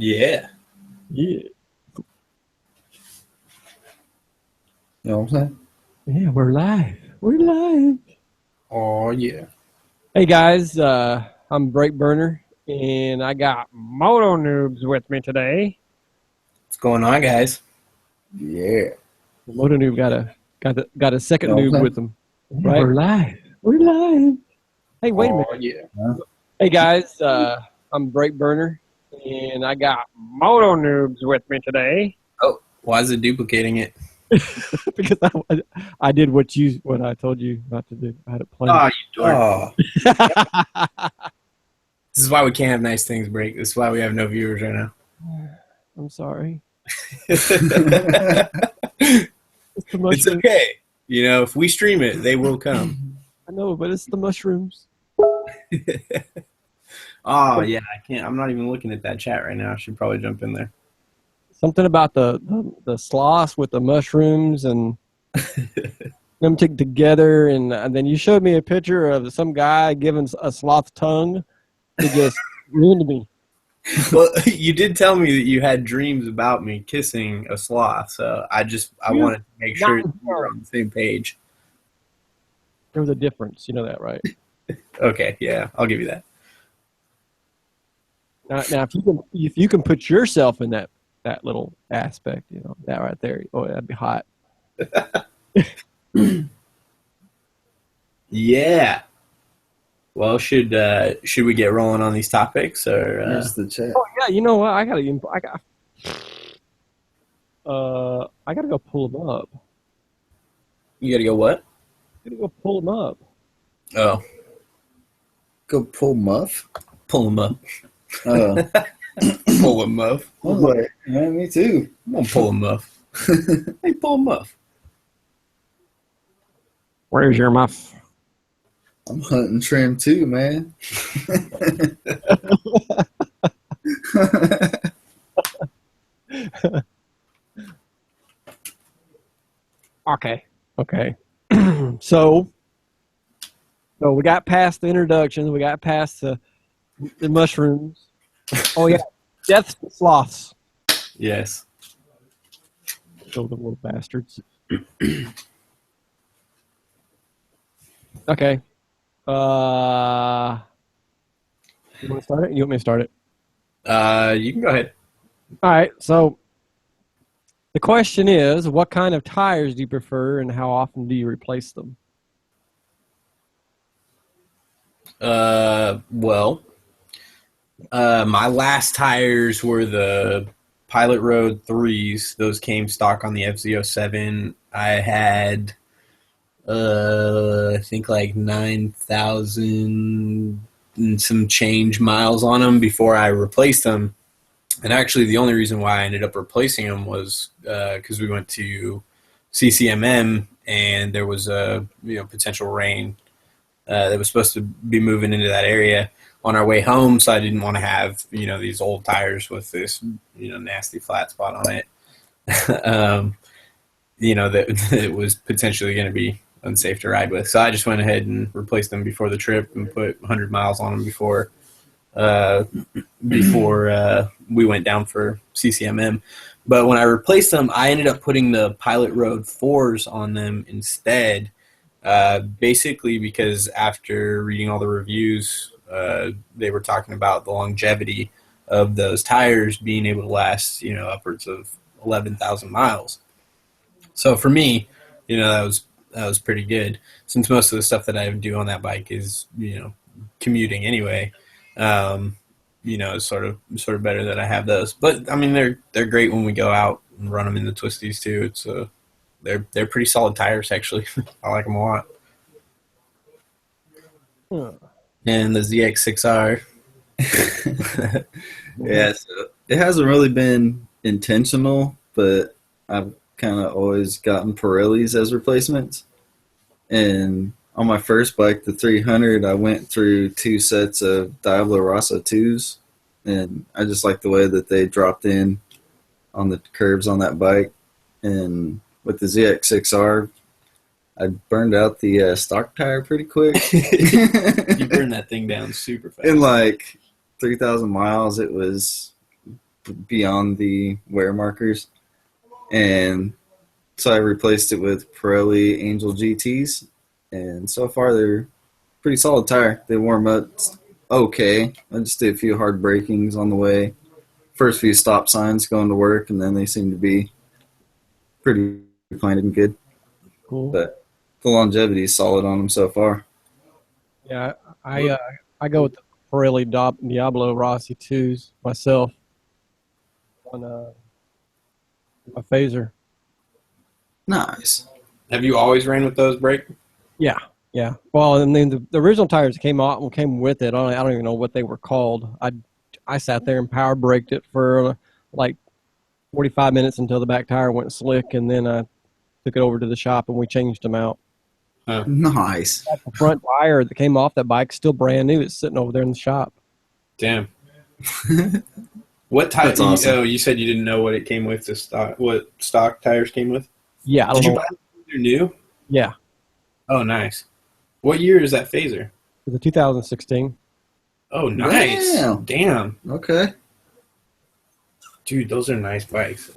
Yeah. Yeah. You know what I'm saying? Yeah, we're live. We're live. Oh, yeah. Hey guys, I'm Break Burner, and I got Moto Noobs with me today. What's going on, guys? Yeah. Moto Noob got a second You know what I'm noob saying? with him. Yeah, right? We're live. We're live. Hey, wait a Oh, minute. yeah. Hey guys, I'm Break Burner, and I got Moto Noobs with me today. Oh, why is it duplicating it? Because I did what I told you not to do. I had it Oh, planned. you dork. Oh, This is why we can't have nice things break. This is why we have no viewers right now. I'm sorry. It's It's the mushrooms. okay. You know, if we stream it, they will come. I know, but it's the mushrooms. Oh, yeah. I can't. I'm not even looking at that chat right now. I should probably jump in there. Something about the sloths with the mushrooms and them together, and then you showed me a picture of some guy giving a sloth tongue. It just ruined me. Well, you did tell me that you had dreams about me kissing a sloth, so I wanted to make sure that we were on the same page. There was a difference, you know that, right? Okay, yeah, I'll give you that. Now if you can put yourself in that little aspect, you know, that right there, oh, that'd be hot. Yeah. Well, should we get rolling on these topics, or here's the chat. Oh yeah, you know what? I gotta go pull them up. you gotta go what? I gotta go pull them up. Oh, Go pull Muff. pull them up. Pull them up. I was like, yeah, me too. I'm gonna pull them up. Hey, pull them up. Where's your muff? I'm hunting trim too, man. Okay. So we got past the introductions. We got past the mushrooms. Oh yeah, death sloths. Yes. Kill the little bastards. Okay. You want to start it? You want me to start it? You can go ahead. All right. So the question is, what kind of tires do you prefer, and how often do you replace them? Well, my last tires were the Pilot Road 3s. Those came stock on the FZ07. I had, I think like 9,000 and some change miles on them before I replaced them. And actually, the only reason why I ended up replacing them was because we went to CCMM and there was a potential rain that was supposed to be moving into that area on our way home. So I didn't want to have these old tires with this nasty flat spot on it. That it was potentially going to be unsafe to ride with. So I just went ahead and replaced them before the trip and put 100 miles on them before we went down for CCMM. But when I replaced them, I ended up putting the Pilot Road 4s on them instead, basically because after reading all the reviews, they were talking about the longevity of those tires being able to last, upwards of 11,000 miles. So for me, that was pretty good, since most of the stuff that I do on that bike is, commuting anyway. It's sort of better that I have those. But I mean, they're great when we go out and run them in the twisties too. It's they're pretty solid tires actually. I like them a lot. And the ZX6R. Yeah, so it hasn't really been intentional, but I've kind of always gotten Pirellis as replacements. And on my first bike, the 300, I went through 2 sets of Diablo Rossa 2s, and I just like the way that they dropped in on the curves on that bike. And with the ZX6R, I burned out the stock tire pretty quick. You burn that thing down super fast. In like 3,000 miles, it was beyond the wear markers, and so I replaced it with Pirelli Angel GTs, and so far they're pretty solid tire. They warm up okay. I just did a few hard brakings on the way, first few stop signs going to work, and then they seem to be pretty fine and good. Cool. But the longevity is solid on them so far. Yeah, I go with the Pirelli Diablo Rossi 2s myself on my phaser. Nice. Have you always ran with those brake? Yeah. Well, and then the original tires came with it. I don't even know what they were called. I sat there and power braked it for like 45 minutes until the back tire went slick, and then I took it over to the shop and we changed them out. Nice. The front tire that came off that bike's still brand new. It's sitting over there in the shop. Damn. What type? That's awesome. You said you didn't know what it came with. What stock tires came with? Yeah, I Did don't you know. buy them when they're new? Yeah, Oh, nice. What year is that phaser? it was a 2016. Oh, nice. Damn. Damn. Okay. Dude, those are nice bikes.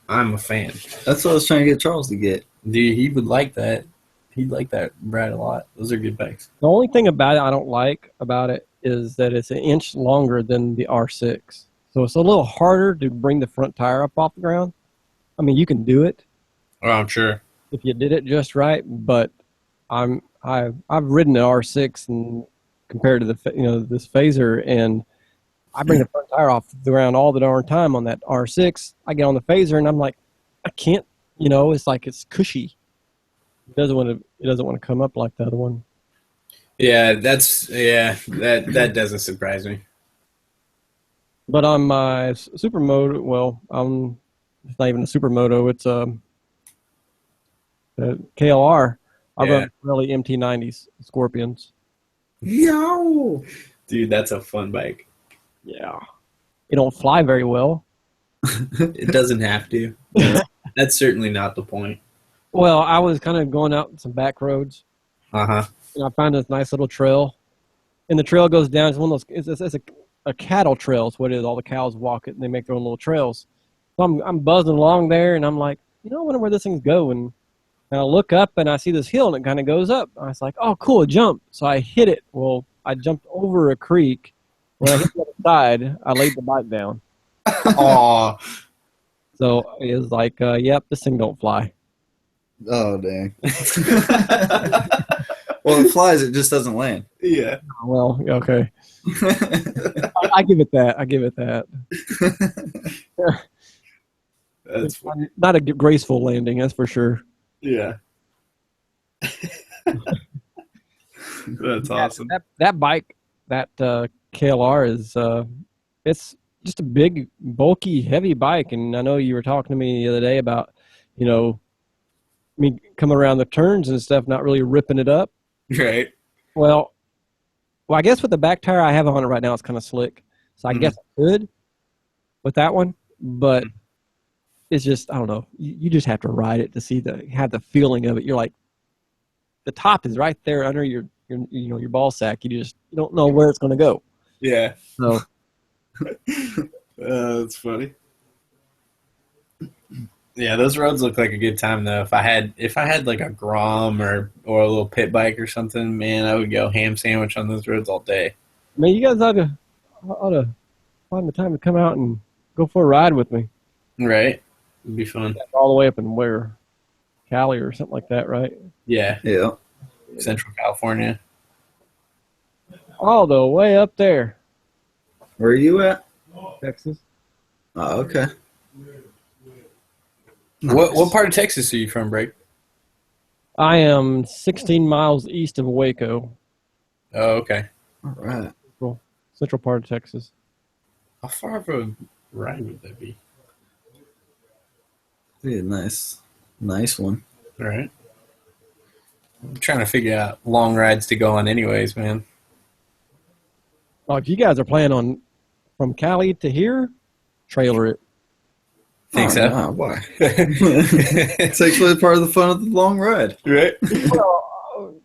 I'm a fan. That's what I was trying to get Charles to get. Dude, he would like that. He'd like that Brad a lot. Those are good bikes. The only thing about it I don't like about it is that it's an inch longer than the R6. So it's a little harder to bring the front tire up off the ground. I mean, you can do it Oh, I'm sure. if you did it just right, but I've ridden an R6 and compared to this phaser, and I bring the front tire off the ground all the darn time on that R6. I get on the phaser and I'm like, I can't. It's like it's cushy. It doesn't want to come up like the other one. Yeah, that doesn't surprise me. But on my supermoto, it's not even a supermoto. It's a KLR. I Yeah. run really MT90s Scorpions. Yo. Dude, that's a fun bike. Yeah, it don't fly very well. It doesn't have to. That's certainly not the point. Well, I was kind of going out some back roads, Uh-huh. and I found this nice little trail, and the trail goes down. It's one of those. It's a cattle trail. It's what it is. All the cows walk it, and they make their own little trails. So I'm buzzing along there, and I'm like, I wonder where this thing's going. And I look up, and I see this hill, and it kind of goes up. I was like, oh, cool, a jump. So I hit it. Well, I jumped over a creek. When I hit the other side, I laid the bike down. Aw. So it was like, yep, this thing don't fly. Oh, dang. Well, it flies, it just doesn't land. Yeah. Well, okay. I give it that. That's fun. Not a graceful landing, that's for sure. Yeah. That's awesome. That bike, that KLR is, it's just a big, bulky, heavy bike. And I know you were talking to me the other day about, me coming around the turns and stuff, not really ripping it up. Right. Well, I guess with the back tire I have on it right now, it's kind of slick. So I guess I could with that one, but it's just, I don't know. You just have to ride it to have the feeling of it. You're like, the top is right there under your ball sack. You don't know where it's going to go. Yeah. So That's funny. Yeah, those roads look like a good time though. If I had like a Grom or a little pit bike or something, man, I would go ham sandwich on those roads all day. man, you guys ought to find the time to come out and go for a ride with me. Right? It'd be fun. All the way up in Cali or something like that, right? Yeah. Yeah. Central California. All the way up there, Where are you at? Texas. Oh, okay. What part of Texas are you from, Brake? I am 16 miles east of Waco, Oh, okay. All right. central part of Texas. How far of a ride would that be? Be a nice one. All right. I'm trying to figure out long rides to go on anyways, man. Well, if you guys are planning on from Cali to here, trailer it. Think Oh, so? nah, why? It's actually part of the fun of the long ride. Right? Well,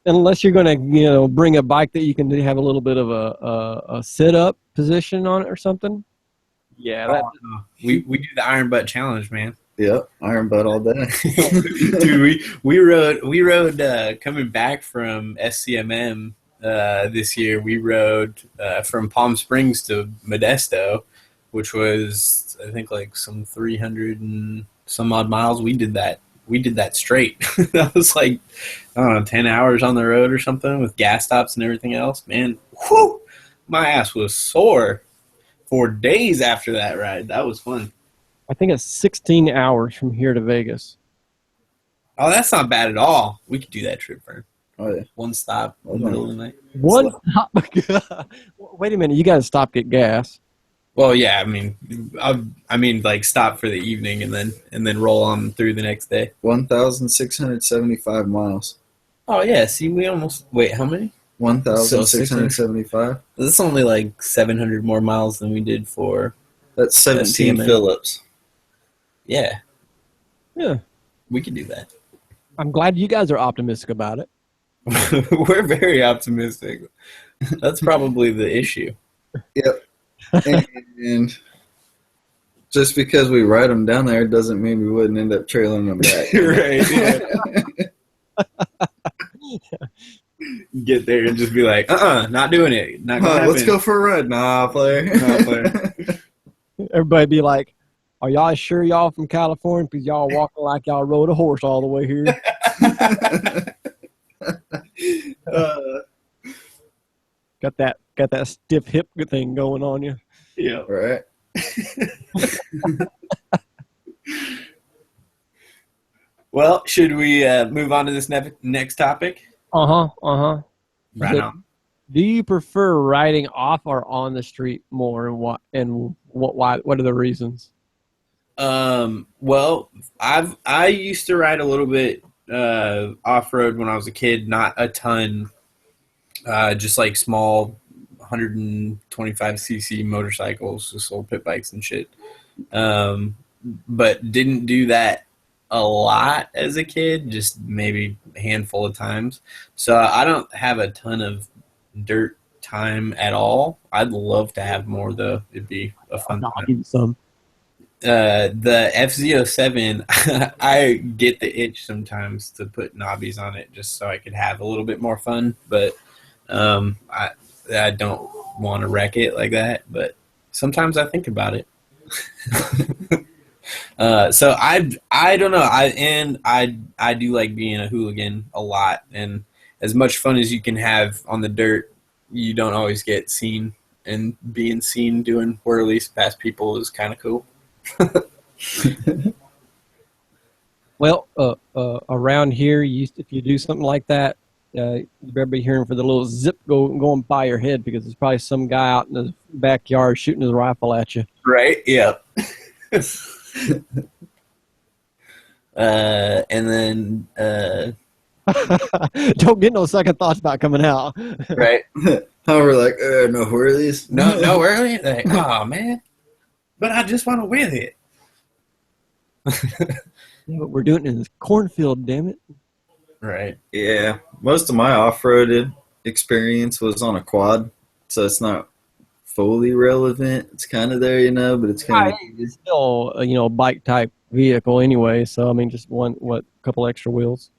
unless you're going to, bring a bike that you can have a little bit of a sit-up position on it or something. Yeah, Oh, no. We do the Iron Butt Challenge, man. Yep, iron butt all day. Dude, we rode coming back from SCMM this year. We rode from Palm Springs to Modesto, which was I think like some 300 and some odd miles. We did that. We did that straight. That was like I don't know, 10 hours on the road or something with gas stops and everything else. Man, whew, my ass was sore for days after that ride. That was fun. I think it's 16 hours from here to Vegas. Oh, that's not bad at all. We could do that trip for Oh yeah. one stop in the middle of the night. One stop. Wait a minute, you got to stop get gas. Well, yeah, I mean, like stop for the evening and then roll on through the next day. 1,675 miles. Oh yeah, see, we almost wait. How many? 1,675. This is only like 700 more miles than we did for. That's 17 CMA. Phillips. Yeah, Yeah. we could do that. I'm glad you guys are optimistic about it. We're very optimistic. That's probably the issue. Yep. And just because we ride them down there doesn't mean we wouldn't end up trailing them back. Right. Yeah. Get there and just be like, not doing it. Not gonna Let's happen. go for a ride. Nah, player. Nah, player. Everybody be like, are y'all sure y'all from California? Because y'all walking like y'all rode a horse all the way here. Got that stiff hip thing going on you. Yeah. Right. Well, should we move on to this next topic? Right Right on. Do you prefer riding off or on the street more, and why? What are the reasons? Well, I used to ride a little bit off road when I was a kid, not a ton, just like small 125cc motorcycles, just old pit bikes and shit. But didn't do that a lot as a kid, just maybe a handful of times. So I don't have a ton of dirt time at all. I'd love to have more though. It'd be a fun I'll time. give you some. The FZ07, I get the itch sometimes to put knobbies on it just so I could have a little bit more fun, but I don't want to wreck it like that, but sometimes I think about it. So I don't know. I do like being a hooligan a lot, and as much fun as you can have on the dirt, you don't always get seen, and being seen doing whirlies past people is kind of cool. Well, around here, if you do something like that, you better be hearing for the little zip going by your head, because there's probably some guy out in the backyard shooting his rifle at you. Right? Yeah. And then, Don't get no second thoughts about coming out. right? How we're like, no whirlies. No, early. Like, oh man, but I just want to win it. Yeah, but we're doing it in this cornfield, damn it. Right. Yeah, most of my off-roaded experience was on a quad, so it's not fully relevant. It's kind of there, but it's kind of It's still a bike type vehicle anyway. So I mean, just couple extra wheels.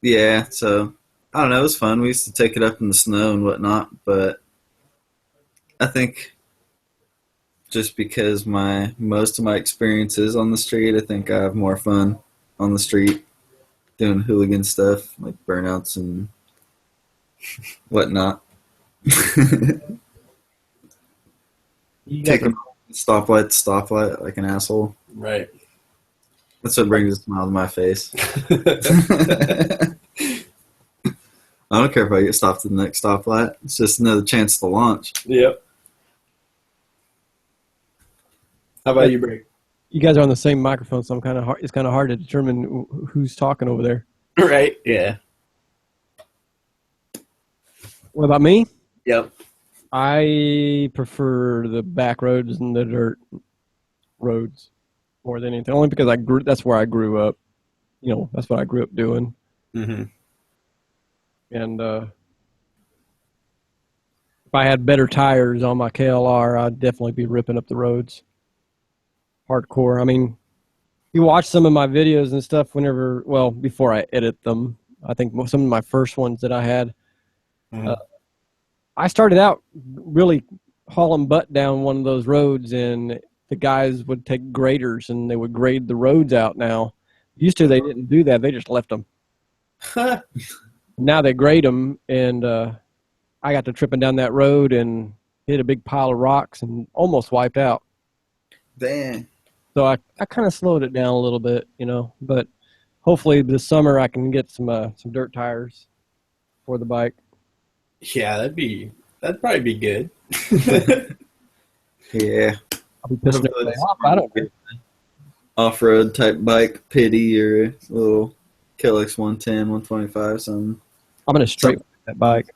yeah. So I don't know. It was fun. We used to take it up in the snow and whatnot, but I think just because most of my experiences on the street, I think I have more fun on the street doing hooligan stuff like burnouts and whatnot. You guys Taking stoplight to stoplight like an asshole. Right. That's what brings a smile to my face. I don't care if I get stopped at the next stoplight. It's just another chance to launch. Yep. How about you, Brady? You guys are on the same microphone, so it's kind of hard to determine who's talking over there. Right. Yeah. What about me? Yep. I prefer the back roads and the dirt roads more than anything. Only because that's where I grew up. That's what I grew up doing. Mm-hmm. And if I had better tires on my KLR, I'd definitely be ripping up the roads. hardcore. I mean, you watch some of my videos and stuff before I edit them. I think some of my first ones that I had, I started out really hauling butt down one of those roads, and the guys would take graders and they would grade the roads out now. Used to, they didn't do that. They just left them. Now they grade them, and I got to tripping down that road and hit a big pile of rocks and almost wiped out. Damn. So I kind of slowed it down a little bit, but hopefully this summer I can get some dirt tires for the bike. Yeah, that'd probably be good. Yeah. I'll be pissing everybody off. I don't care. Off-road type bike, pity or a little KLX 110, 125, something. I'm going to straight that bike.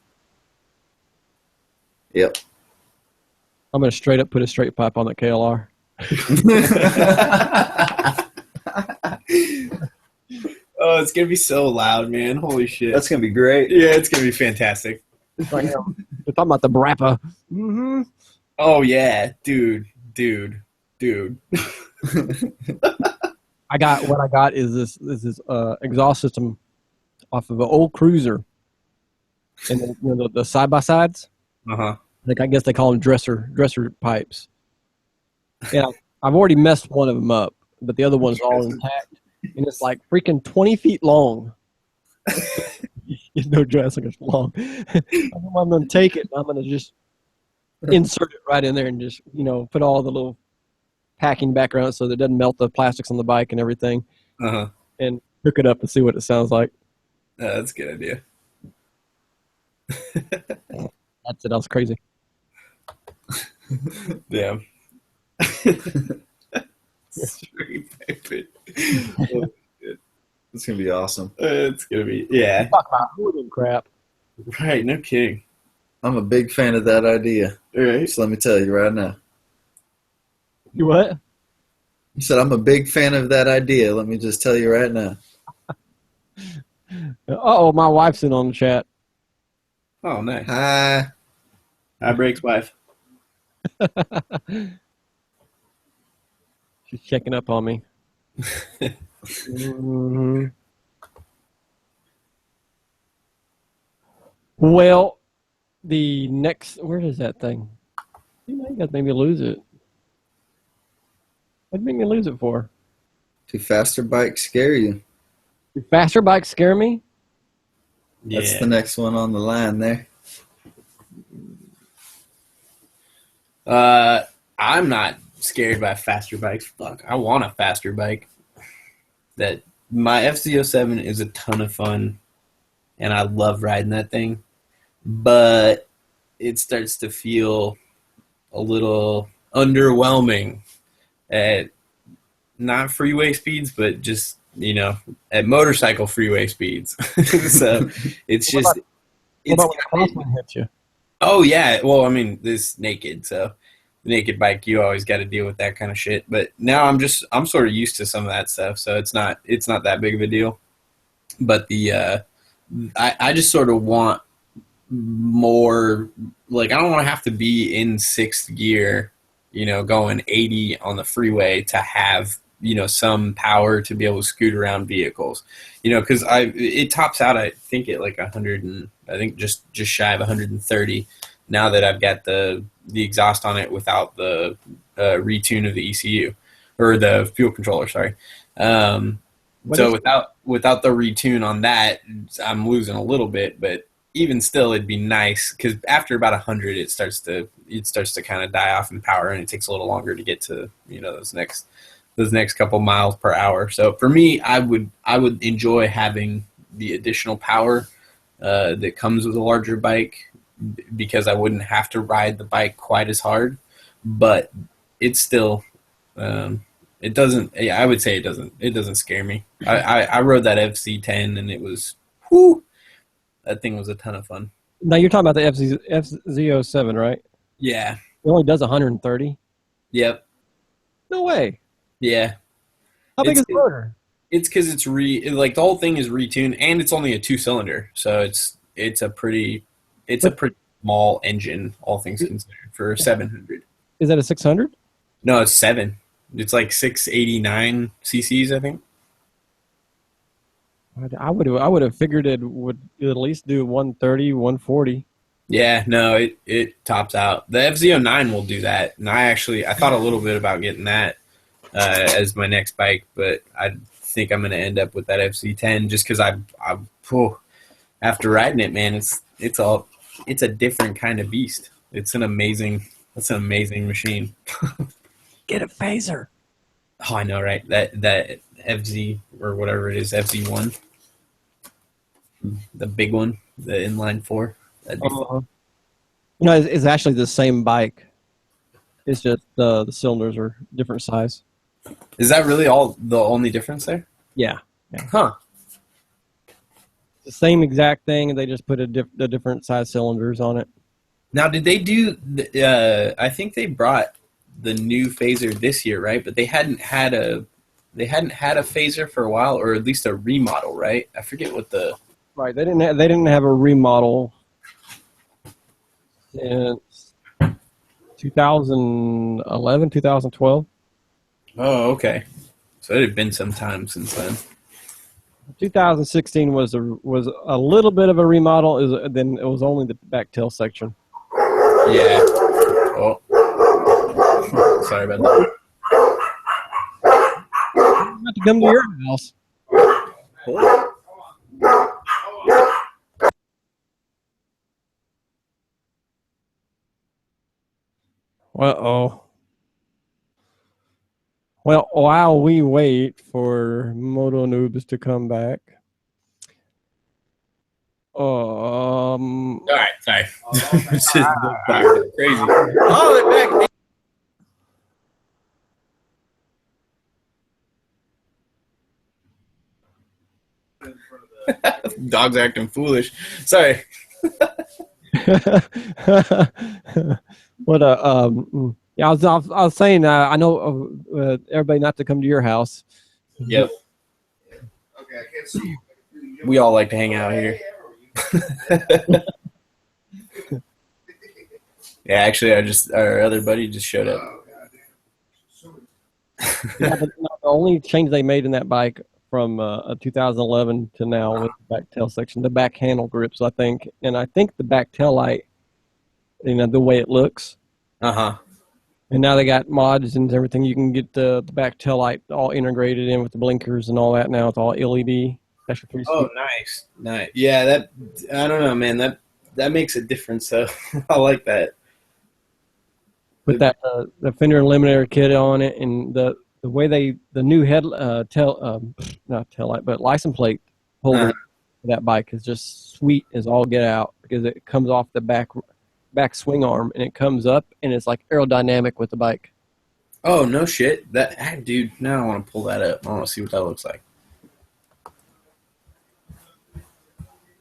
Yep. I'm going to straight up put a straight pipe on the KLR. Oh, it's going to be so loud, man. Holy shit. That's going to be great. Yeah, it's going to be fantastic. It's like, we're talking about the Brappa. Mm-hmm. Oh, yeah. Dude. What I got is this exhaust system off of an old Cruiser, and the side by sides. Like, I guess they call them dresser pipes. Yeah, I've already messed one of them up, but the other one's all intact, and it's like freaking 20 feet long. It's no dressing, it's long. I'm going to take it, and I'm going to just insert it right in there and just, put all the little packing back around it so that it doesn't melt the plastics on the bike and everything, and hook it up and see what it sounds like. That's a good idea. That's it. I was crazy. Damn. Straight piping. It's going to be awesome. It's going to be, yeah. Talk about hood and crap. Right, no kidding. I'm a big fan of that idea. All right. Just let me tell you right now. You what? You said I'm a big fan of that idea. Let me just tell you right now. Uh-oh, my wife's in on the chat. Oh, nice. Hi. Hi, Break's wife. She's checking up on me. Mm-hmm. Well, the next, where is that thing? You guys made me lose it. What made me lose it for? Do faster bikes scare you? Do faster bikes scare me? That's the next one on the line there. I'm not scared by faster bikes. Fuck, I want a faster bike. That my FZ07 is a ton of fun, and I love riding that thing. But it starts to feel a little underwhelming at not freeway speeds, but just at motorcycle freeway speeds. So it's just. What about when the crosswind hits you? Oh yeah, well I mean this naked, so the naked bike you always got to deal with that kind of shit. But now I'm sort of used to some of that stuff, so it's not that big of a deal. But I just sort of want more, like I don't want to have to be in sixth gear, going 80 on the freeway to have some power to be able to scoot around vehicles, because it tops out I think at like 100 and I think just shy of 130 now that I've got the exhaust on it without the retune of the ECU or the fuel controller. Sorry. So without the retune on that, I'm losing a little bit, but even still, it'd be nice because after about 100, it starts to kind of die off in power, and it takes a little longer to get to those next couple miles per hour. So for me, I would enjoy having the additional power that comes with a larger bike because I wouldn't have to ride the bike quite as hard. But it's still, it doesn't. I would say it doesn't scare me. I rode that FC10 and it was, whoo, that thing was a ton of fun. Now you're talking about the FZ07, right? Yeah. It only does 130. Yep. No way. Yeah. How big is the motor? It's because it's the whole thing is retuned, and it's only a 2-cylinder, so it's a pretty small engine, all things considered, for 700. Is that a 600? No, it's 7. It's like 689 cc's, I think. I would have figured it would at least do 130, 140. Yeah, no, it tops out. The FZ09 will do that, and I thought a little bit about getting that as my next bike, but I think I'm going to end up with that FZ10 just because after riding it, man, it's a different kind of beast. It's an amazing machine. Get a phaser. Oh, I know, right? That FZ or whatever it is, FZ1, the big one, the inline four. That'd be fun. You know, it's actually the same bike. It's just the cylinders are different size. Is that really the only difference there? Yeah. Huh. The same exact thing. They just put the different size cylinders on it. Now, did they do? I think they brought the new phaser this year, right? But they hadn't had a phaser for a while, or at least a remodel, right? I forget what the Right. They didn't have a remodel since 2011, 2012. Oh, okay. So it had been some time since then. 2016 was a little bit of a remodel. Then it was only the back tail section. Yeah. Oh. Sorry about that. I'm about to come to your house. Uh-oh. Well, while we wait for Moto Noobs to come back, All right, sorry. This is crazy. Oh, they're back. Dog's acting foolish. Sorry. What yeah, I was saying I know everybody not to come to your house. Yep. Okay, I can't see you. We all like to hang out here. Yeah, actually, our other buddy just showed up. Yeah, the only change they made in that bike from 2011 to now was the back tail section, the back handle grips, I think, and I think the back tail light, you know, the way it looks. Uh-huh. And now they got mods and everything. You can get the back tail light all integrated in with the blinkers and all that. Now it's all LED. Oh, nice. Yeah, that I don't know, man. That makes a difference. So I like that. Put that the fender eliminator kit on it, and the way the new head not tail light, but license plate holder for that bike is just sweet as all get out, because it comes off the back swing arm and it comes up and it's like aerodynamic with the bike. Oh, no shit. Dude, now I want to pull that up. I want to see what that looks like.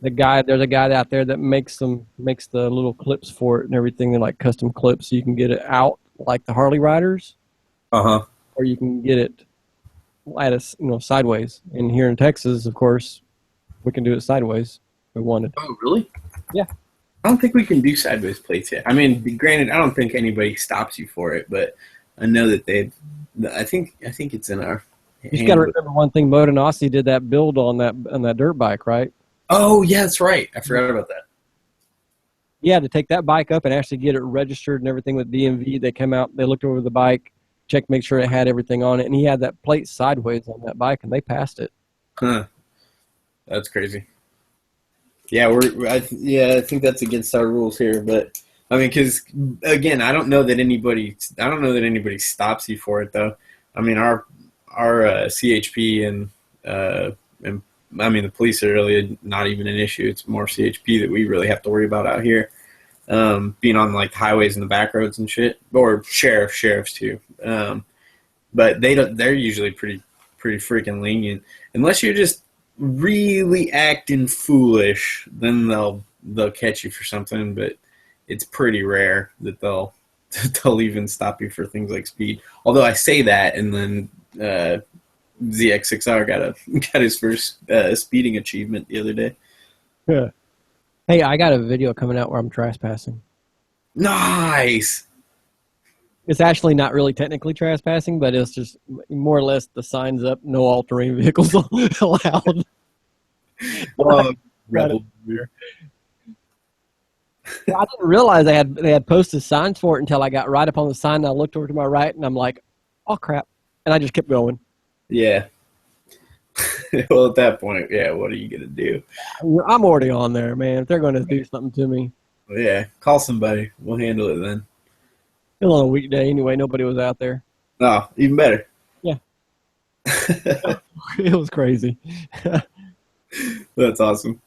There's a guy out there that makes the little clips for it and everything. They're like custom clips, so you can get it out like the Harley riders, Uh-huh. or you can get it at sideways. And here in Texas, of course, we can do it sideways if we wanted. Oh, really? Yeah. I don't think we can do sideways plates yet. I mean, granted, I don't think anybody stops you for it, but I know that I think it's in our. You just got to remember one thing: Modenasi did that build on that dirt bike, right? Oh, yeah, that's right. I forgot about that. Yeah, to take that bike up and actually get it registered and everything with DMV. They came out, they looked over the bike, checked, make sure it had everything on it, and he had that plate sideways on that bike, and they passed it. Huh. That's crazy. Yeah, I think that's against our rules here, but I mean, because again, I don't know that anybody stops you for it, though. I mean, our CHP and I mean, the police are really not even an issue. It's more CHP that we really have to worry about out here, being on like highways and the back roads and shit, or sheriffs too. But they're usually pretty freaking lenient, unless you're just really acting foolish. Then they'll catch you for something, but it's pretty rare that they'll even stop you for things like speed. Although I say that, and then ZX6R got his first speeding achievement the other day. Yeah. Hey, I got a video coming out where I'm trespassing. Nice. It's actually not really technically trespassing, but it's just more or less the signs up, no all-terrain vehicles allowed. Oh, rebel. I didn't realize they had posted signs for it until I got right up on the sign. And I looked over to my right, and I'm like, "Oh crap!" And I just kept going. Yeah. Well, at that point, yeah, what are you gonna do? I'm already on there, man. If they're going to do something to me, Well, yeah, call somebody. We'll handle it then. it was on a weekday anyway. Nobody was out there. Oh, even better. Yeah. It was crazy. That's awesome.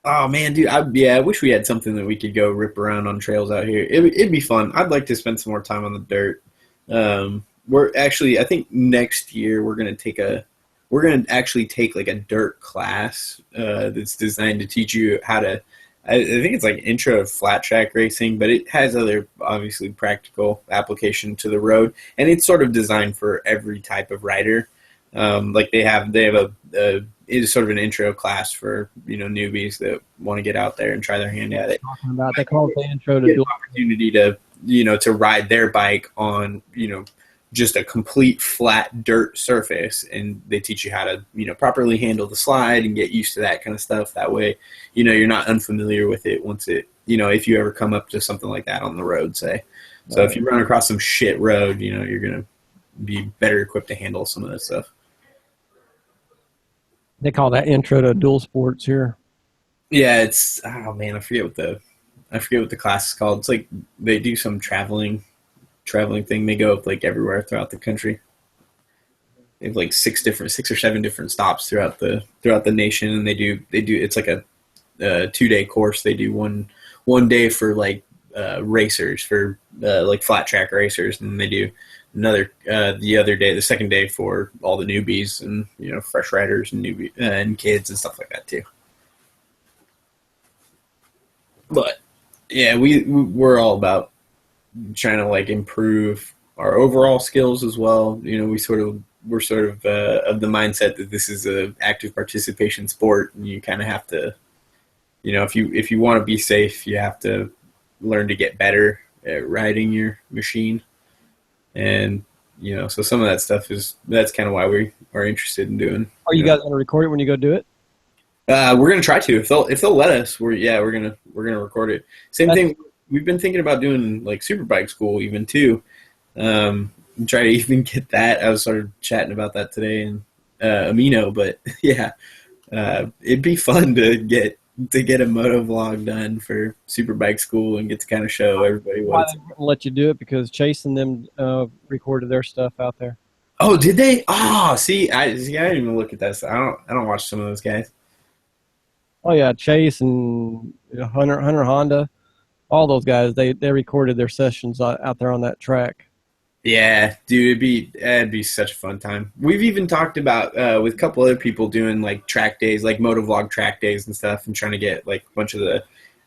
Oh man, dude, I wish we had something that we could go rip around on trails out here. It'd be fun. I'd like to spend some more time on the dirt. I think next year we're gonna actually take like a dirt class that's designed to teach you how to. I think it's like intro to flat track racing, but it has other obviously practical application to the road, and it's sort of designed for every type of rider. Like they have it is sort of an intro class for newbies that want to get out there and try their hand at it. Talking about they call it the intro to Get an dual. opportunity to ride their bike on just a complete flat dirt surface, and they teach you how to properly handle the slide and get used to that kind of stuff. That way, you're not unfamiliar with it once it if you ever come up to something like that on the road, say. So if you run across some shit road, you're gonna be better equipped to handle some of that stuff. They call that intro to dual sports here. Yeah, it's I forget what the class is called. It's like they do some traveling thing. They go like everywhere throughout the country. They have like 6 or 7 different stops throughout the nation, and they do it's like a 2-day course. They do one day for like racers, for like flat track racers, and they do another the second day for all the newbies and fresh riders and newbie and kids and stuff like that too. But yeah, we're all about trying to like improve our overall skills as well. We're sort of of the mindset that this is a active participation sport, and you kind of have to, if you want to be safe, you have to learn to get better at riding your machine. And so some of that stuff that's kind of why we are interested in doing. Are you guys going to record it when you go do it? We're gonna try to if they'll let us. We're gonna record it. Same thing. We've been thinking about doing like Superbike school even too. Try to even get that. I was sort of chatting about that today in Amino, but yeah, it'd be fun to get a moto vlog done for Superbike school and get to kind of show everybody Why what. they wouldn't let you do it? Because Chase and them recorded their stuff out there. Oh, did they? Oh, see, I didn't even look at that stuff. I don't watch some of those guys. Oh yeah, Chase and Hunter Honda, all those guys. They recorded their sessions out there on that track. Yeah, dude, it'd be such a fun time. We've even talked about with a couple other people doing like track days, like motovlog track days and stuff, and trying to get like a bunch of the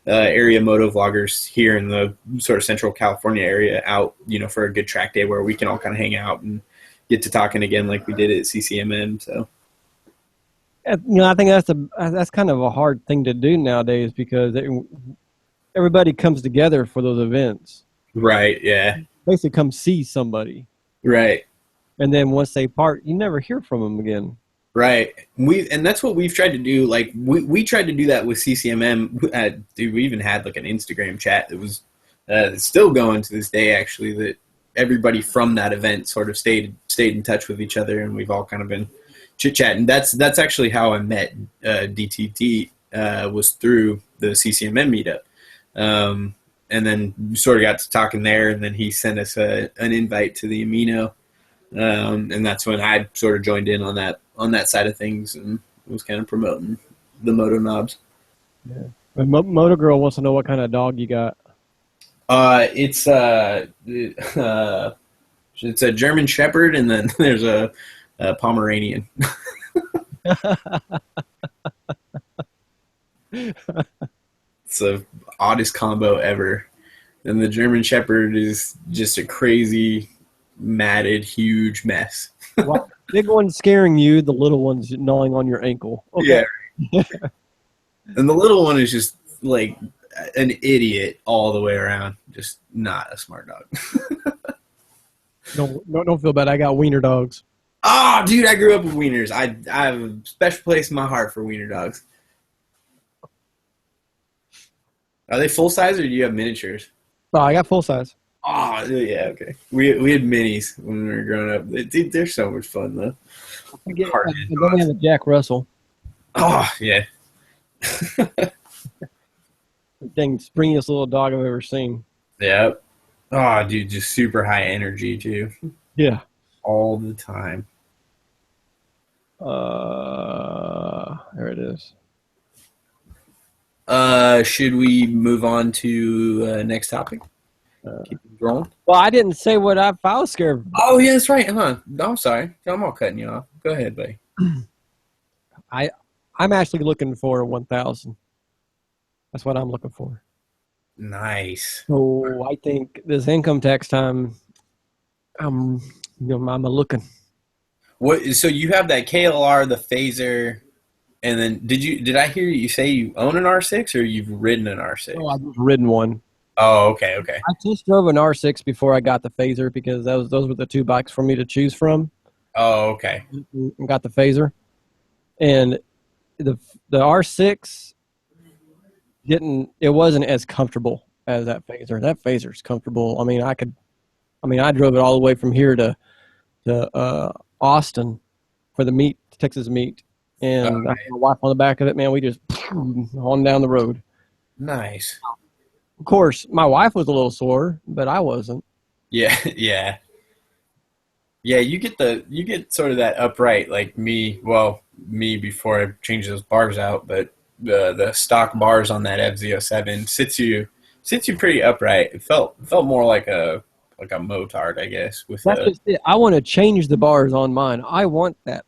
area motovloggers here in the sort of Central California area out, for a good track day where we can all kind of hang out and get to talking again like we did at CCMM. So, I think that's kind of a hard thing to do nowadays because everybody comes together for those events. right, yeah, Basically, come see somebody, right. and then once they part, you never hear from them again. Right. And that's what we've tried to do. Like we tried to do that with CCMM. Dude, we even had like an Instagram chat that was still going to this day, actually, that everybody from that event sort of stayed in touch with each other, and we've all kind of been chit-chatting. That's actually how I met DTT, was through the CCMM meetup. And then we sort of got to talking there, and then he sent us an invite to the Amino. And that's when I sort of joined in on that side of things and was kind of promoting the Moto Knobs. Yeah. Moto Girl wants to know what kind of dog you got. It's a German Shepherd, and then there's a Pomeranian. It's the oddest combo ever. And the German Shepherd is just a crazy, matted, huge mess. Well, big one's scaring you, the little one's gnawing on your ankle. Okay. Yeah. And the little one is just like, an idiot all the way around. Just not a smart dog. Don't feel bad. I got wiener dogs. Oh, dude, I grew up with wieners. I have a special place in my heart for wiener dogs. Are they full size or do you have miniatures? Oh, I got full size. Oh, yeah, okay. We had minis when we were growing up. Dude, they're so much fun, though. And then we have a Jack Russell. Oh, yeah. Dang, springiest little dog I've ever seen. Yep. Oh, dude, just super high energy, too. Yeah. All the time. There it is. Should we move on to next topic? Keep it rolling. Well, I didn't say what I was scared of. Oh, yeah, that's right. Huh? No, I'm sorry. I'm all cutting you off. Go ahead, buddy. I'm actually looking for a 1,000. That's what I'm looking for. Nice. So I think this income tax time, I'm looking. What? So you have that KLR, the Phaser, and then did I hear you say you own an R6 or you've ridden an R6? Oh, I've just ridden one. Oh, okay. I just drove an R6 before I got the Phaser because those were the two bikes for me to choose from. Oh, okay. And got the Phaser, and the R6 wasn't as comfortable as that Phaser. That Phaser's comfortable. I drove it all the way from here to Austin for the meet, Texas meet, and I had my wife on the back of it. Man, we just on down the road. Nice. Of course, my wife was a little sore, but I wasn't. Yeah, yeah. Yeah, you get sort of that upright like me. Well, me before I changed those bars out, but the stock bars on that FZ07 sits you pretty upright. It felt more like a motard, I guess. That's just it. I want to change the bars on mine. I want that.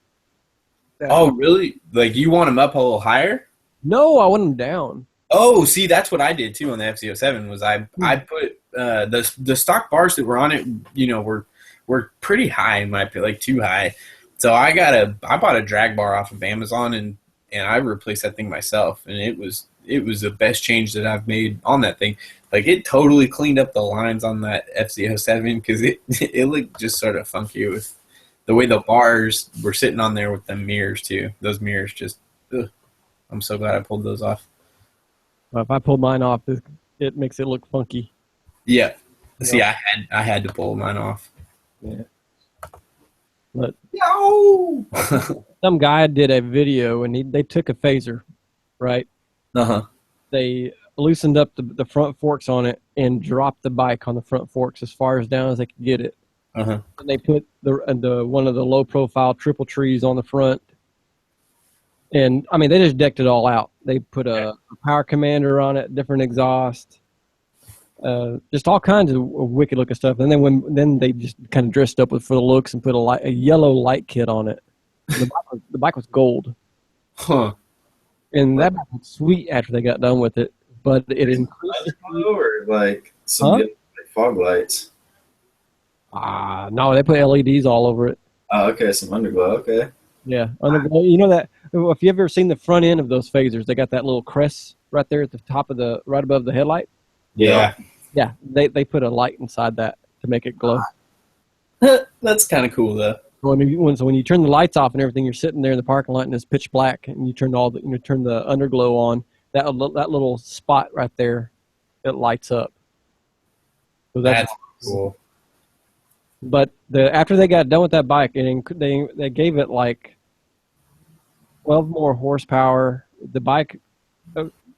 Oh, really? Like you want them up a little higher? No, I want them down. Oh, see, that's what I did too on the FZ07. Was I put the stock bars that were on it, were pretty high in my opinion, like too high. So I bought a drag bar off of Amazon and I replaced that thing myself, and it was the best change that I've made on that thing. Like it totally cleaned up the lines on that FZ07 because it looked just sort of funky with the way the bars were sitting on there with the mirrors too. Those mirrors just, I'm so glad I pulled those off. If I pull mine off, it makes it look funky. Yeah. See, I had to pull mine off. Yeah. But No. some guy did a video, and they took a Phaser, right? Uh-huh. They loosened up the front forks on it and dropped the bike on the front forks as far as down as they could get it. Uh-huh. And they put the one of the low-profile triple trees on the front. And, they just decked it all out. They put a power commander on it, different exhaust, just all kinds of wicked-looking stuff. And then they just kind of dressed up for the looks and put a yellow light kit on it. The bike was gold. Huh. And that bike was sweet after they got done with it. But it increased. Or like some fog lights. No, they put LEDs all over it. Oh, okay, some underglow. Okay. Yeah, underglow. You know that if you've ever seen the front end of those Phasers, they got that little crest right there at the top right above the headlight. Yeah. Yeah, they put a light inside that to make it glow. That's kind of cool though. When you turn the lights off and everything, you're sitting there in the parking lot and it's pitch black, and you turn turn the underglow on. That little spot right there, it lights up. So that's cool. But after they got done with that bike, and they gave it like 12 more horsepower. The bike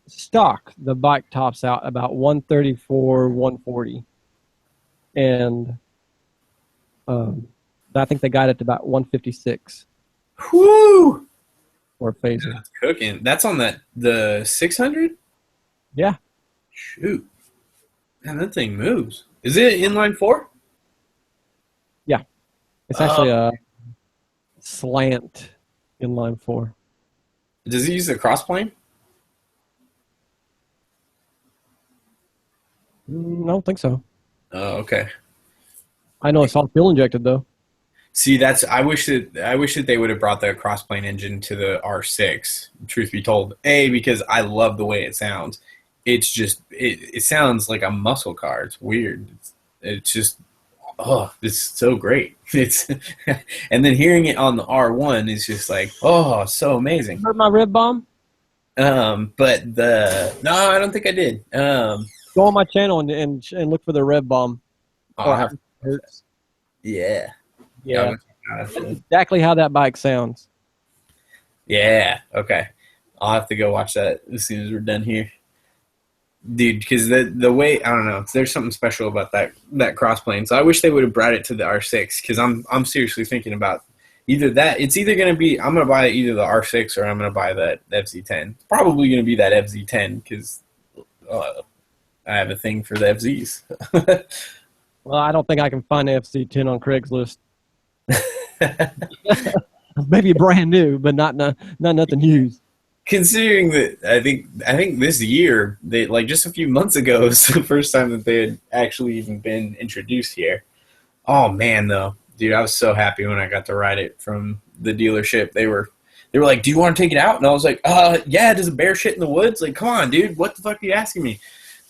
stock, the bike tops out about 134, 140, and I think they got it to about 156. Whoo! For a Phaser. That's cooking. That's on the 600. Yeah. Shoot, man, that thing moves. Is it inline 4? Yeah, it's actually a slant inline 4. Does it use the crossplane? I don't think so. Oh, okay. I know it's all fuel injected though. See, I wish that they would have brought the crossplane engine to the R6. Truth be told, because I love the way it sounds, it's just it sounds like a muscle car. It's weird. It's just it's so great. It's and then hearing it on the R1 is just like so amazing. Heard my rib bomb? But no, I don't think I did. Go on my channel and look for the rib bomb. I'll have- Hurts. yeah. Yeah, That's that's exactly how that bike sounds. Yeah. Okay. I'll have to go watch that as soon as we're done here, dude. Because the way I don't know, there's something special about that crossplane. So I wish they would have brought it to the R6 because I'm seriously thinking about either that. It's either gonna be I'm gonna buy either the R6 or I'm gonna buy that FZ10. It's probably gonna be that FZ10 because I have a thing for the FZs. Well, I don't think I can find the FC10 on Craigslist. Maybe brand new, but not nothing used. Considering that I think this year they like just a few months ago was the first time that they had actually even been introduced here. Oh man, though, dude, I was so happy when I got to ride it from the dealership. They were like, "Do you want to take it out?" And I was like, yeah. Does a bear shit in the woods? Like, come on, dude, what the fuck are you asking me?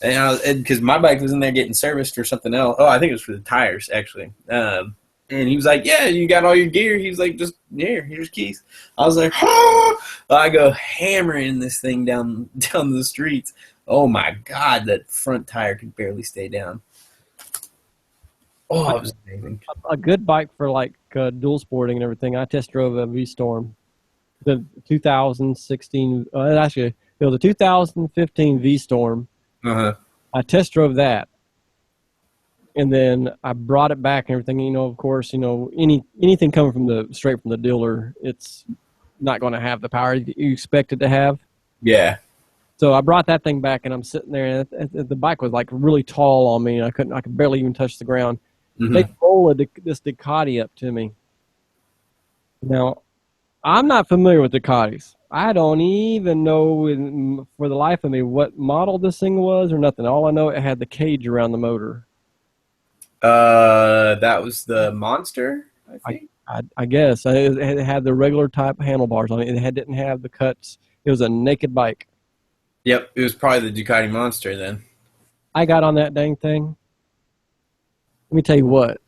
And because my bike was in there getting serviced or something else. Oh, I think it was for the tires actually. And he was like, "Yeah, you got all your gear." He was like, "Just here's keys." I was like, I go hammering this thing down the streets. Oh my god, that front tire could barely stay down. Oh, it was amazing. A good bike for like dual sporting and everything. I test drove a V-Storm, the 2016. Actually, it was a 2015 V-Storm. Uh-huh. I test drove that. And then I brought it back and everything. You know, of course, you know, anything coming from straight from the dealer, it's not going to have the power you expect it to have. Yeah. So I brought that thing back, and I'm sitting there, and the bike was like really tall on me, and I could barely even touch the ground. Mm-hmm. They rolled this Ducati up to me. Now, I'm not familiar with Ducatis. I don't even know for the life of me what model this thing was or nothing. All I know, it had the cage around the motor. That was the Monster, I think. I guess it had the regular type handlebars on it. It didn't have the cuts. It was a naked bike. Yep, it was probably the Ducati Monster then. I got on that dang thing. Let me tell you what.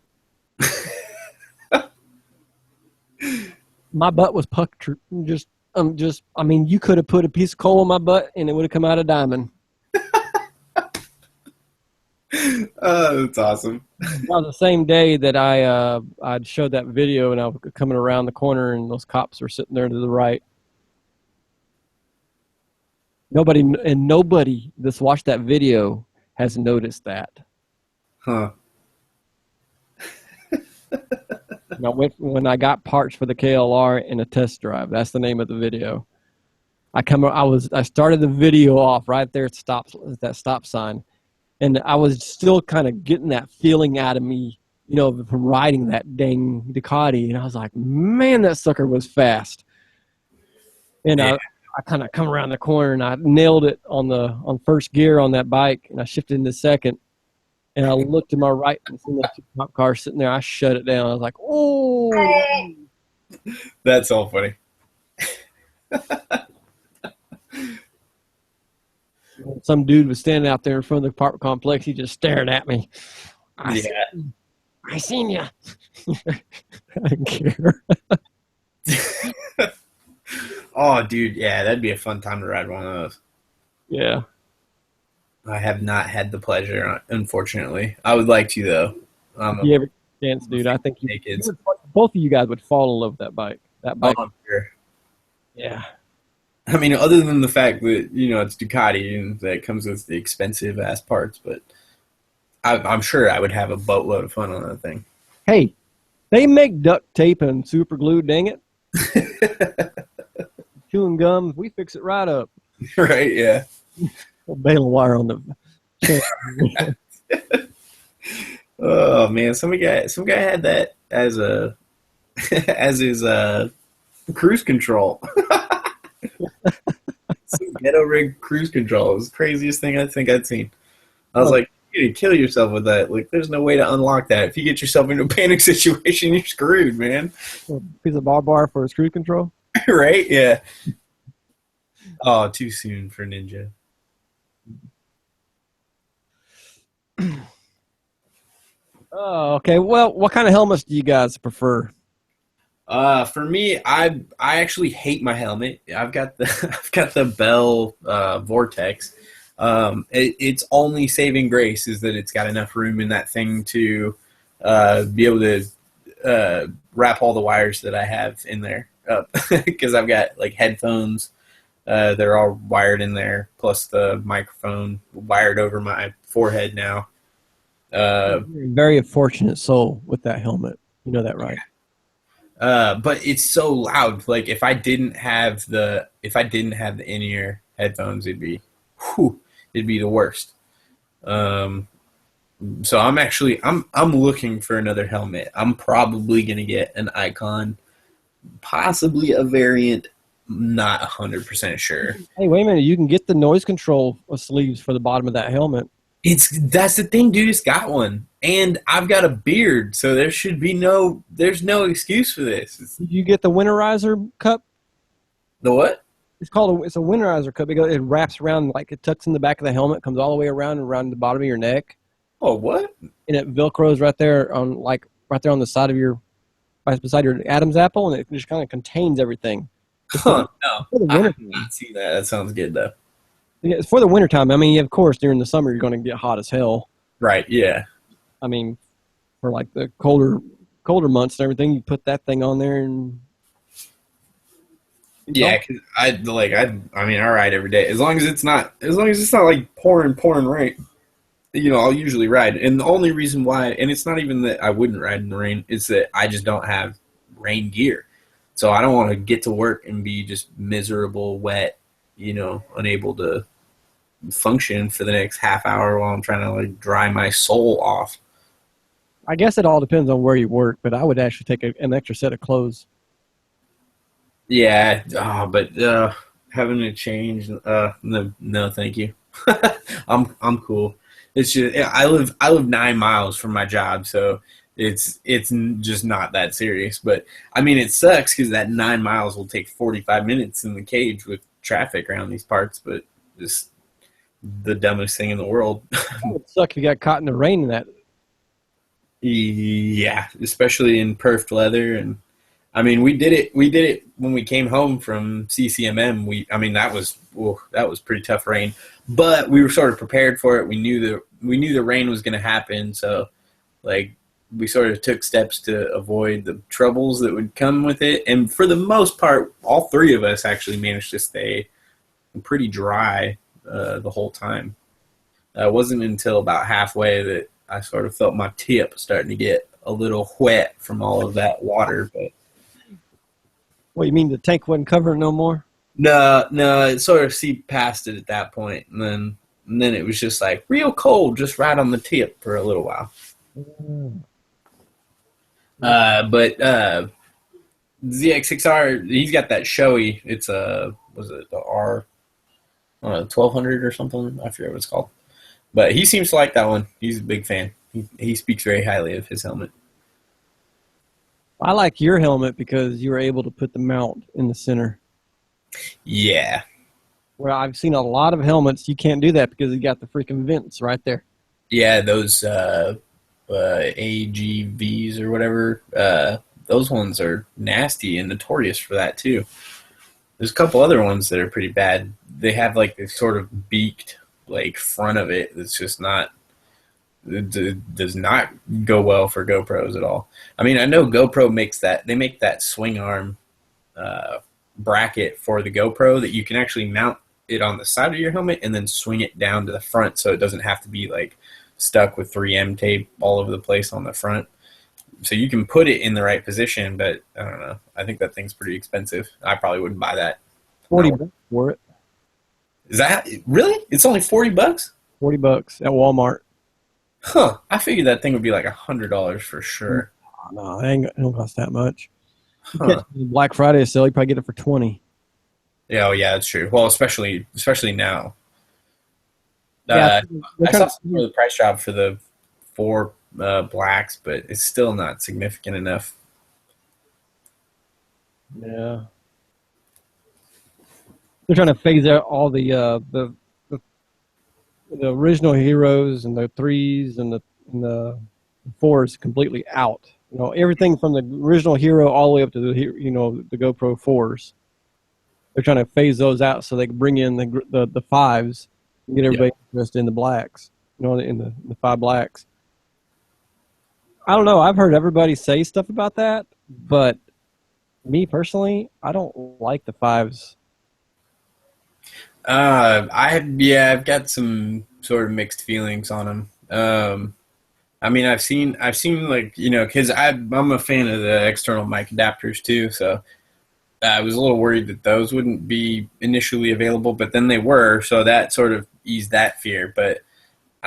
My butt was puckered. I mean, you could have put a piece of coal in my butt and it would have come out a diamond. Oh, that's awesome. That was the same day that I'd showed that video, and I was coming around the corner, and those cops were sitting there to the right. Nobody that's watched that video has noticed that. Huh. And I went when I got parts for the KLR in a test drive. That's the name of the video. I started the video off right there at that stop sign. And I was still kind of getting that feeling out of me, you know, from riding that dang Ducati. And I was like, man, that sucker was fast. And I kind of come around the corner and I nailed it on first gear on that bike. And I shifted into second. And I looked to my right and seen those two cop cars sitting there. I shut it down. I was like, oh. That's all funny. Some dude was standing out there in front of the apartment complex. He just staring at me. I seen you. I didn't care. Oh, dude, yeah, that'd be a fun time to ride one of those. Yeah. I have not had the pleasure, unfortunately. I would like to, though. If you ever get a chance, dude, I think both of you guys would fall in love with that bike. That bike. I'm sure. Yeah. I mean, other than the fact that, you know, it's Ducati and that comes with the expensive ass parts, but I'm sure I would have a boatload of fun on that thing. Hey, they make duct tape and super glue, dang it. Chewing gum, we fix it right up. Right, yeah. A bale of wire on the. Oh man, some guy had that as his cruise control. Some ghetto rig cruise control. It was the craziest thing I think I'd seen. I was like, you're gonna kill yourself with that. Like, there's no way to unlock that. If you get yourself into a panic situation, you're screwed, man. A piece of bar for his cruise control. Right? Yeah. Oh, too soon for Ninja. Oh, okay. Well, what kind of helmets do you guys prefer? For me, I actually hate my helmet. I've got the I've got the Bell Vortex. Its only saving grace is that it's got enough room in that thing to be able to wrap all the wires that I have in there up because I've got like headphones. They're all wired in there, plus the microphone wired over my forehead now. You're a very fortunate soul with that helmet. You know that, right? But it's so loud. Like if I didn't have the in-ear headphones, it'd be the worst. So I'm looking for another helmet. I'm probably gonna get an Icon, possibly a variant. Not 100% sure. Hey, wait a minute. You can get the noise control sleeves for the bottom of that helmet. That's the thing, dude. It's got one, and I've got a beard, so there's no excuse for this. You get the winterizer cup. The what? It's a winterizer cup. It wraps around, like it tucks in the back of the helmet, comes all the way around and around the bottom of your neck, Oh, what? and it velcros right there on the side of right beside your Adam's apple, and it just kind of contains everything. Huh, no, For the I winter have not seen that. That sounds good though. Yeah, it's for the wintertime. I mean, of course, during the summer, you're going to get hot as hell. Right? Yeah. I mean, for like the colder months and everything, you put that thing on there and Yeah, cause I mean, I ride every day as long as it's not like pouring rain. You know, I'll usually ride, and the only reason why, and it's not even that I wouldn't ride in the rain, it's that I just don't have rain gear, so I don't want to get to work and be just miserable, wet, you know, unable to function for the next half hour while I'm trying to like dry my soul off. I guess it all depends on where you work, but I would actually take an extra set of clothes. Yeah, but having to change, no, thank you. I'm cool. It's just I live 9 miles from my job, so it's just not that serious. But I mean, it sucks because that 9 miles will take 45 minutes in the cage with traffic around these parts. But just the dumbest thing in the world. It would suck if you got caught in the rain in that. Yeah, especially in perfed leather. And I mean, we did it when we came home from CCMM. I mean, that was pretty tough rain, but we were sort of prepared for it. We knew the rain was going to happen, so like we sort of took steps to avoid the troubles that would come with it. And for the most part, all three of us actually managed to stay pretty dry the whole time. It wasn't until about halfway that I sort of felt my tip starting to get a little wet from all of that water. But What, you mean the tank wasn't covering no more? no, it sort of seeped past it at that point, and then it was just like real cold, just right on the tip for a little while. But ZX6R, he's got that showy. It's was it the R, 1200 or something? I forget what it's called. But he seems to like that one. He's a big fan. He speaks very highly of his helmet. I like your helmet because you were able to put the mount in the center. Yeah. Where I've seen a lot of helmets, you can't do that because you got the freaking vents right there. Yeah, those AGVs or whatever, those ones are nasty and notorious for that too. There's a couple other ones that are pretty bad. They have like this sort of beaked like front of it that's just not, it does not go well for GoPros at all. I mean, I know GoPro makes that, they make that swing arm bracket for the GoPro that you can actually mount it on the side of your helmet and then swing it down to the front so it doesn't have to be like stuck with 3M tape all over the place on the front. So you can put it in the right position, but I don't know. I think that thing's pretty expensive. I probably wouldn't buy that. $40 for it. Is that really? It's only $40? $40 at Walmart. Huh. I figured that thing would be like $100 for sure. No, it don't cost that much. Huh. Black Friday sale, you probably get it for $20. Yeah, oh yeah, that's true. Well, especially now. Yeah, I saw the price drop for the 4 blacks, but it's still not significant enough. Yeah. They're trying to phase out all the the original heroes and the threes and the fours completely out. You know, everything from the original hero all the way up to the GoPro fours. They're trying to phase those out so they can bring in the fives and get everybody interested in the blacks. You know, in the five blacks. I don't know. I've heard everybody say stuff about that, but me personally, I don't like the fives. I've got some sort of mixed feelings on them. I mean, I've seen like, you know, because I'm a fan of the external mic adapters too, so I was a little worried that those wouldn't be initially available, but then they were, so that sort of eased that fear. But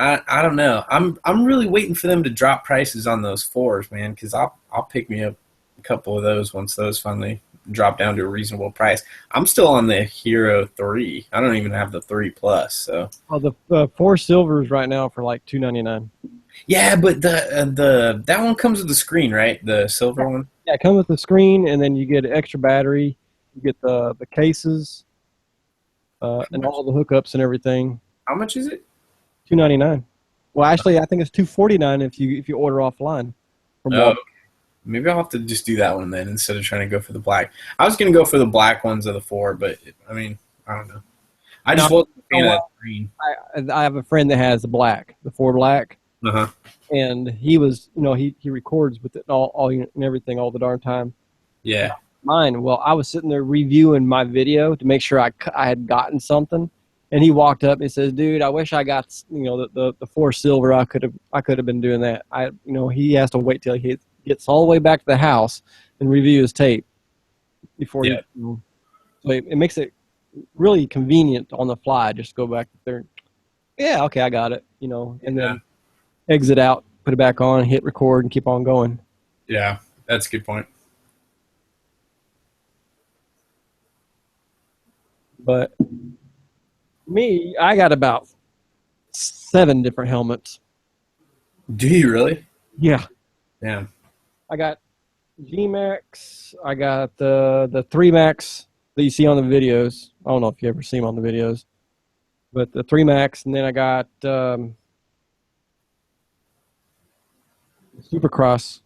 I don't know. I'm really waiting for them to drop prices on those fours, man, because I'll pick me up a couple of those once those finally drop down to a reasonable price. I'm still on the Hero 3. I don't even have the 3 Plus. So Well, the four silvers right now for like $299. yeah, but the that one comes with the screen, right? The silver one. Yeah, it comes with the screen, and then you get an extra battery. You get the cases, and all the hookups and everything. How much is it? $299. Well, actually, I think it's $249 if you order offline. From Oh, Walmart. maybe I'll have to just do that one then instead of trying to go for the black. I was going to go for the black ones of the 4, but I mean, I don't know. I just wasn't a fan of that green. I have a friend that has the black, the 4 black, Uh-huh. and he was, you know, he records with it all and everything all the darn time. Yeah. Mine, well, I was sitting there reviewing my video to make sure I had gotten something, and he walked up and says, "Dude, I wish I got, you know, the 4 silver. I could have been doing that. He has to wait till he gets all the way back to the house and review his tape before Yeah. so it makes it really convenient on the fly. Just go back there. Yeah, okay, I got it. You know, and then exit out, put it back on, hit record, and keep on going. Yeah, that's a good point. But me, I got about 7 different helmets. Do you really? Yeah. Yeah. I got G-Max. I got the 3 Max that you see on the videos. I don't know if you ever see them on the videos. But the 3 Max, and then I got Supercross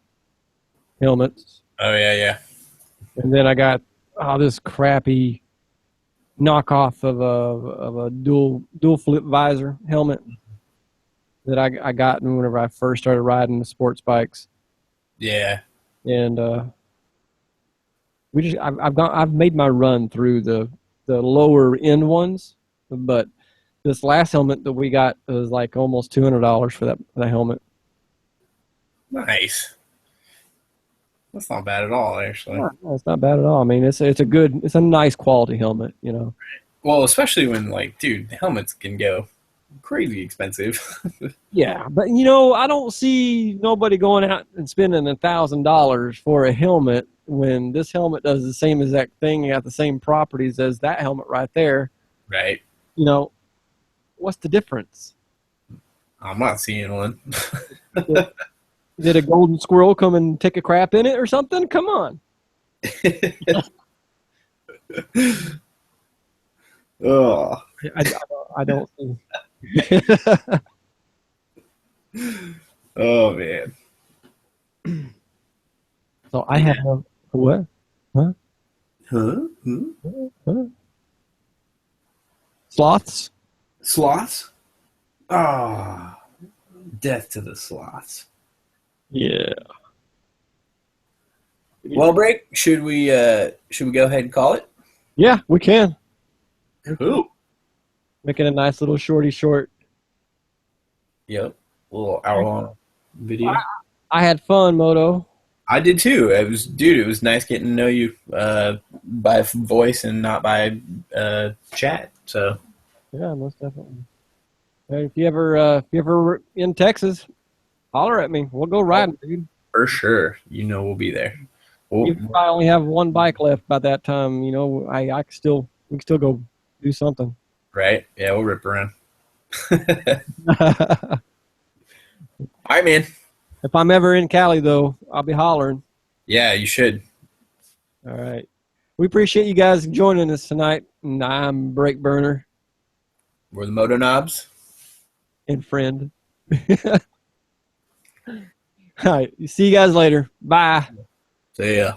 helmets. Oh, yeah. And then I got this crappy knockoff of a dual flip visor helmet that I got whenever I first started riding the sports bikes. Yeah. And I've made my run through the lower end ones, but this last helmet that we got was like almost $200 for that helmet. Nice. That's not bad at all, actually. No, it's not bad at all. I mean, it's a nice quality helmet, you know. Well, especially when, like, dude, the helmets can go crazy expensive. Yeah, but you know, I don't see nobody going out and spending $1,000 for a helmet when this helmet does the same exact thing and got the same properties as that helmet right there. Right. You know, what's the difference? I'm not seeing one. Did a golden squirrel come and take a crap in it or something? Come on. Oh, I don't see. Oh, man. So I have what? Huh? Huh? Sloths? Sloths? Ah, death to the sloths. Yeah. Well, break. Should we go ahead and call it? Yeah, we can. Cool. Making a nice little shorty short. Yep. A little hour-long video. I had fun, Moto. I did too. It was nice getting to know you by voice and not by chat. So Yeah, most definitely. Hey, if you ever in Texas, holler at me. We'll go riding, dude. for sure, we'll be there. Even if I only have one bike left by that time, you know, we can still go do something. Right? Yeah, we'll rip around. All right, man. If I'm ever in Cali, though, I'll be hollering. Yeah, you should. All right. We appreciate you guys joining us tonight. And I'm Break Burner. We're the Moto Knobs. and friend. All right. See you guys later. Bye. So yeah.